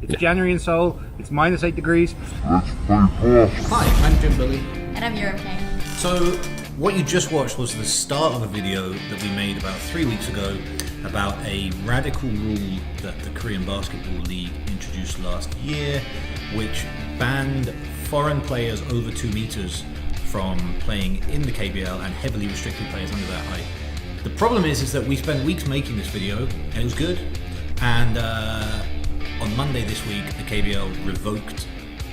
It's January in Seoul, it's -8 degrees. Let's play basketball. Hi, I'm Jim Billy. And I'm Europe King. So, what you just watched was the start of a video that we made about 3 weeks ago about a radical rule that the Korean Basketball League introduced last year, which banned foreign players over 2 meters from playing in the KBL and heavily restricted players under that height. The problem is that we spent weeks making this video and it was good, and on Monday this week the KBL revoked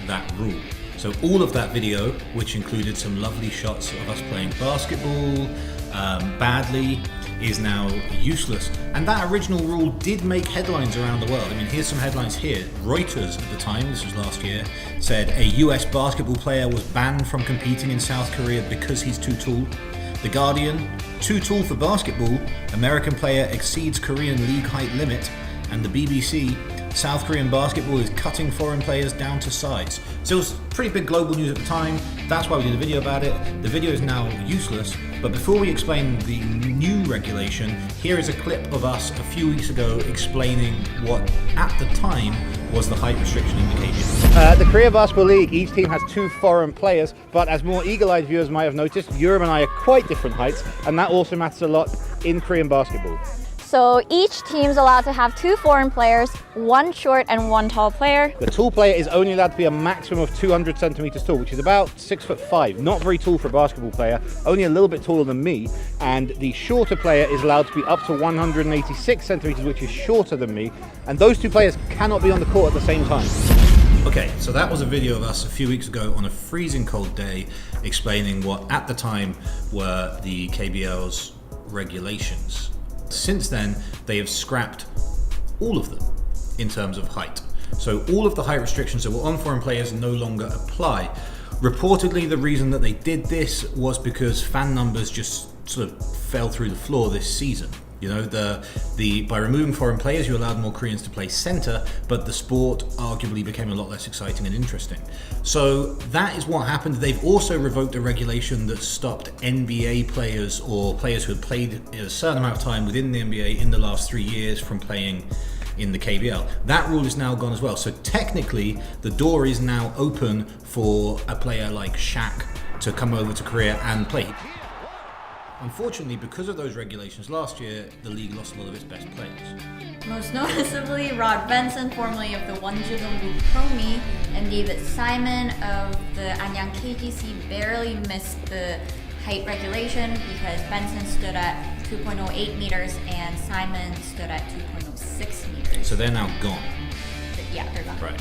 that rule. So all of that video, which included some lovely shots of us playing basketball badly, is now useless. And that original rule did make headlines around the world. I mean, here's some headlines here. Reuters at the time, this was last year, said a US basketball player was banned from competing in South Korea because he's too tall. The Guardian, too tall for basketball, American player exceeds Korean league height limit. And the BBC, South Korean basketball is cutting foreign players down to size. So it was pretty big global news at the time. That's why we did a video about it. The video is now useless. But before we explain the new regulation, here is a clip of us a few weeks ago explaining what at the time was the height restriction in the KBL. The Korea Basketball League, each team has 2 foreign players, but as more eagle-eyed viewers might have noticed, Europe and I are quite different heights, and that also matters a lot in Korean basketball. So each team's allowed to have 2 foreign players, 1 short and 1 tall player. The tall player is only allowed to be a maximum of 200 centimeters tall, which is about 6'5". Not very tall for a basketball player, only a little bit taller than me. And the shorter player is allowed to be up to 186 centimeters, which is shorter than me. And those 2 players cannot be on the court at the same time. Okay, so that was a video of us a few weeks ago on a freezing cold day explaining what at the time were the KBL's regulations. Since then, they have scrapped all of them in terms of height. So all of the height restrictions that were on foreign players no longer apply. Reportedly, the reason that they did this was because fan numbers just sort of fell through the floor this season. You know, by removing foreign players, you allowed more Koreans to play center, but the sport arguably became a lot less exciting and interesting. So that is what happened. They've also revoked a regulation that stopped NBA players or players who had played a certain amount of time within the NBA in the last 3 years from playing in the KBL. That rule is now gone as well. So technically, the door is now open for a player like Shaq to come over to Korea and play. Unfortunately, because of those regulations last year, the league lost a lot of its best players. Most noticeably, Rod Benson, formerly of the Wonjidonggu Promi, and David Simon of the Anyang KGC barely missed the height regulation because Benson stood at 2.08 meters and Simon stood at 2.06 meters. So they're now gone. Yeah, they're gone. Right.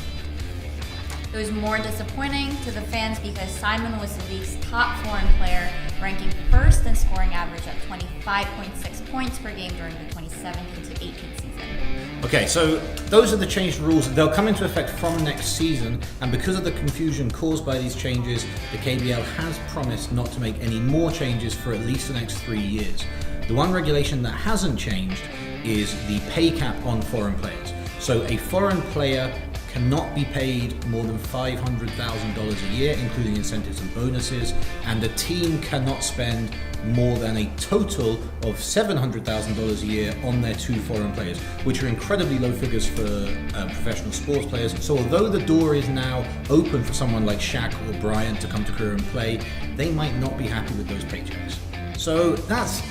It was more disappointing to the fans because Simon was the league's top foreign player, ranking first in scoring average at 25.6 points per game during the 2017 to 18 season. Okay, so those are the changed rules. They'll come into effect from next season, and because of the confusion caused by these changes, the KBL has promised not to make any more changes for at least the next 3 years. The one regulation that hasn't changed is the pay cap on foreign players. So a foreign player cannot be paid more than $500,000 a year, including incentives and bonuses, and the team cannot spend more than a total of $700,000 a year on their 2 foreign players, which are incredibly low figures for professional sports players. So although the door is now open for someone like Shaq or Bryant to come to Korea and play, they might not be happy with those paychecks. So that's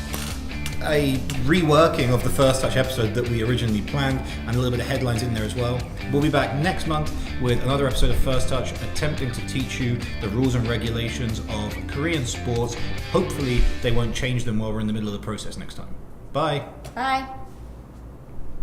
a reworking of the First Touch episode that we originally planned, and a little bit of headlines in there as well. We'll be back next month with another episode of First Touch, attempting to teach you the rules and regulations of Korean sports. Hopefully they won't change them while we're in the middle of the process next time. Bye. Bye.